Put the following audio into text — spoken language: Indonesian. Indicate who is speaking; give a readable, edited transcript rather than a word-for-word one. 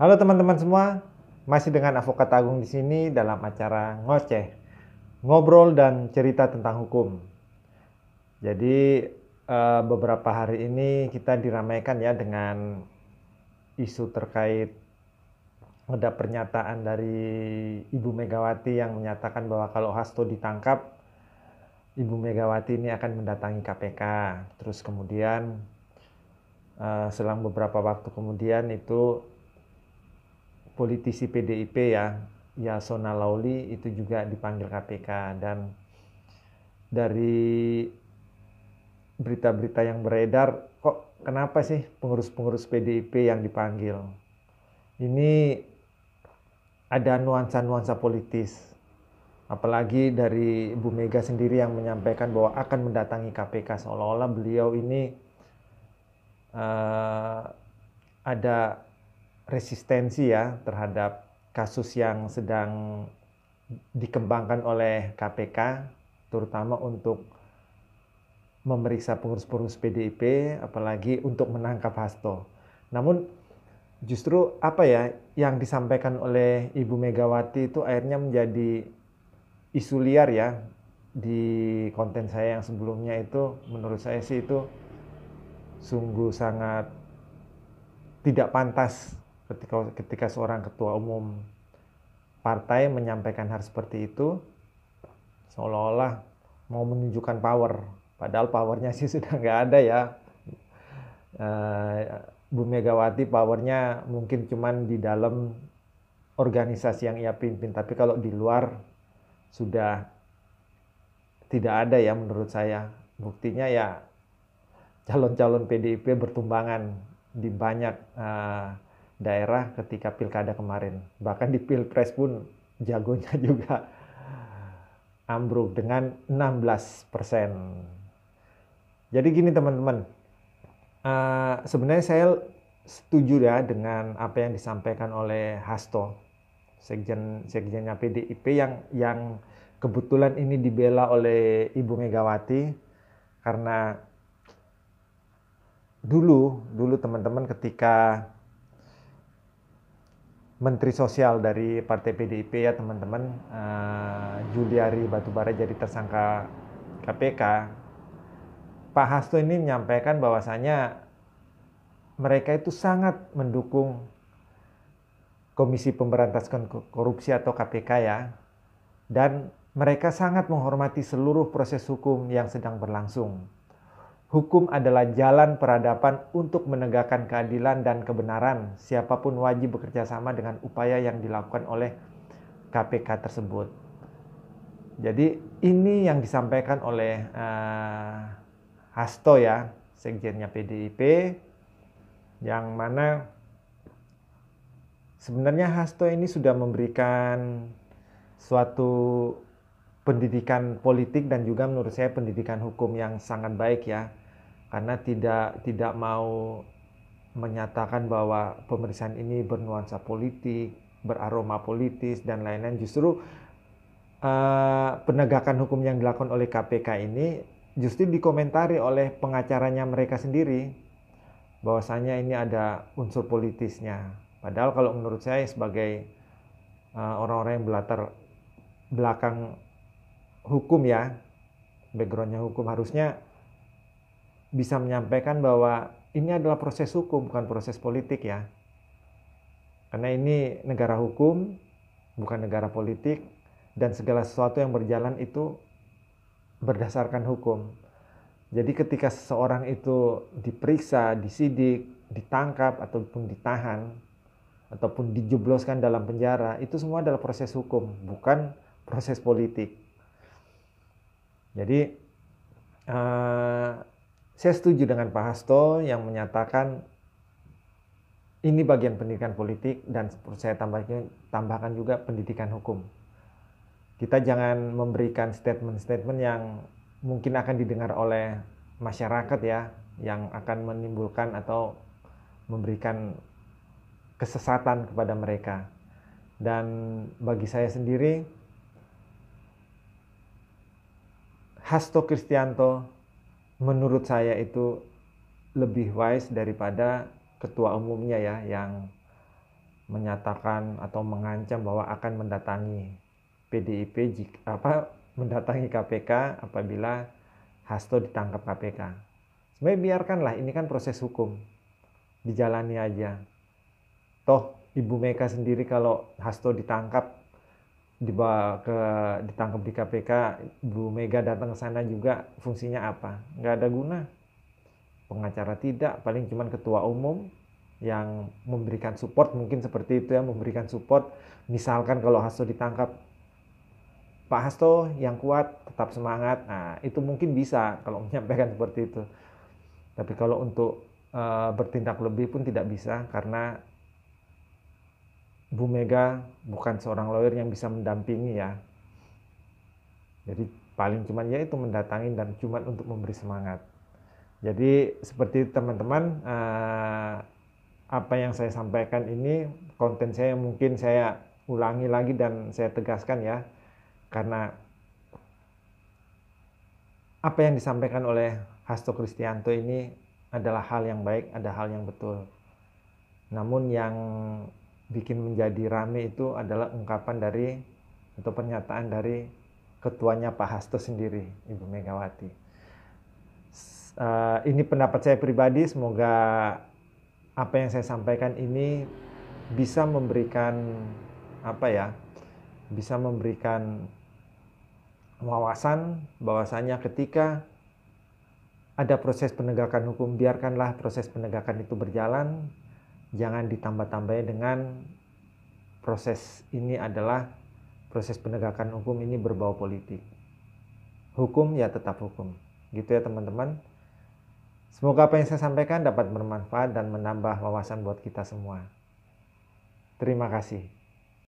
Speaker 1: Halo teman-teman semua, masih dengan Avokat Agung di sini dalam acara Ngoceh, ngobrol dan cerita tentang hukum. Jadi beberapa hari ini kita diramaikan ya dengan isu terkait ada pernyataan dari Ibu Megawati yang menyatakan bahwa kalau Hasto ditangkap, Ibu Megawati ini akan mendatangi KPK. Terus kemudian selang beberapa waktu kemudian itu politisi PDIP ya, Yasona Lauli itu juga dipanggil KPK. Dan dari berita-berita yang beredar, kok kenapa sih pengurus-pengurus PDIP yang dipanggil? Ini ada nuansa-nuansa politis. Apalagi dari Bu Mega sendiri yang menyampaikan bahwa akan mendatangi KPK, seolah-olah beliau ini ada resistensi ya terhadap kasus yang sedang dikembangkan oleh KPK, terutama untuk memeriksa pengurus-pengurus PDIP, apalagi untuk menangkap Hasto. Namun justru apa ya yang disampaikan oleh Ibu Megawati itu akhirnya menjadi isu liar ya. Di konten saya yang sebelumnya itu menurut saya sih itu sungguh sangat tidak pantas ketika seorang ketua umum partai menyampaikan hal seperti itu, seolah-olah mau menunjukkan power, padahal powernya sih sudah nggak ada ya. Bu Megawati powernya mungkin cuman di dalam organisasi yang ia pimpin, tapi kalau di luar sudah tidak ada ya menurut saya. Buktinya ya calon-calon PDIP bertumbangan di banyak daerah ketika pilkada kemarin. Bahkan di pilpres pun jagonya juga ambruk dengan 16%. Jadi gini teman-teman, sebenarnya saya setuju ya dengan apa yang disampaikan oleh Hasto, sekjennya PDIP yang kebetulan ini dibela oleh Ibu Megawati, karena dulu teman-teman ketika Menteri Sosial dari Partai PDIP ya teman-teman, Juliari Batubara jadi tersangka KPK, Pak Hasto ini menyampaikan bahwasanya mereka itu sangat mendukung Komisi Pemberantasan Korupsi atau KPK ya, dan mereka sangat menghormati seluruh proses hukum yang sedang berlangsung. Hukum adalah jalan peradaban untuk menegakkan keadilan dan kebenaran. Siapapun wajib bekerja sama dengan upaya yang dilakukan oleh KPK tersebut. Jadi ini yang disampaikan oleh Hasto ya, sekjennya PDIP, yang mana sebenarnya Hasto ini sudah memberikan suatu pendidikan politik dan juga menurut saya pendidikan hukum yang sangat baik ya, karena tidak mau menyatakan bahwa pemeriksaan ini bernuansa politik, beraroma politis dan lain-lain. Justru penegakan hukum yang dilakukan oleh KPK ini justru dikomentari oleh pengacaranya mereka sendiri, bahwasanya ini ada unsur politisnya. Padahal kalau menurut saya sebagai orang-orang yang berlatar belakang hukum ya, backgroundnya hukum, harusnya bisa menyampaikan bahwa ini adalah proses hukum, bukan proses politik ya. Karena ini negara hukum, bukan negara politik, dan segala sesuatu yang berjalan itu berdasarkan hukum. Jadi ketika seseorang itu diperiksa, disidik, ditangkap, ataupun ditahan, ataupun dijebloskan dalam penjara, itu semua adalah proses hukum, bukan proses politik. Jadi saya setuju dengan Pak Hasto yang menyatakan ini bagian pendidikan politik, dan saya tambahkan juga pendidikan hukum. Kita jangan memberikan statement-statement yang mungkin akan didengar oleh masyarakat ya, yang akan menimbulkan atau memberikan kesesatan kepada mereka. Dan bagi saya sendiri, Hasto Kristianto menurut saya itu lebih wise daripada ketua umumnya ya, yang menyatakan atau mengancam bahwa akan mendatangi PDIP mendatangi KPK apabila Hasto ditangkap KPK. Sebenarnya biarkanlah, ini kan proses hukum, dijalani aja. Toh Ibu Mega sendiri kalau Hasto ditangkap ditangkap di KPK, Ibu Mega datang ke sana juga fungsinya apa? Nggak ada guna. Pengacara tidak, paling cuman ketua umum yang memberikan support, mungkin seperti itu ya, memberikan support. Misalkan kalau Hasto ditangkap, Pak Hasto yang kuat, tetap semangat. Nah, itu mungkin bisa kalau menyampaikan seperti itu. Tapi kalau untuk bertindak lebih pun tidak bisa, karena Bu Mega bukan seorang lawyer yang bisa mendampingi ya. Jadi paling cuman ya itu mendatangi dan cuman untuk memberi semangat. Jadi seperti teman-teman, apa yang saya sampaikan ini konten saya mungkin saya ulangi lagi dan saya tegaskan ya, karena apa yang disampaikan oleh Hasto Kristianto ini adalah hal yang baik, ada hal yang betul. Namun yang bikin menjadi rame itu adalah ungkapan dari atau pernyataan dari ketuanya Pak Hasto sendiri, Ibu Megawati. Ini pendapat saya pribadi, semoga apa yang saya sampaikan ini bisa memberikan bisa memberikan wawasan bahwasanya ketika ada proses penegakan hukum, biarkanlah proses penegakan itu berjalan, jangan ditambah-tambahin dengan proses ini adalah proses penegakan hukum ini berbau politik. Hukum ya tetap hukum. Gitu ya teman-teman. Semoga apa yang saya sampaikan dapat bermanfaat dan menambah wawasan buat kita semua. Terima kasih.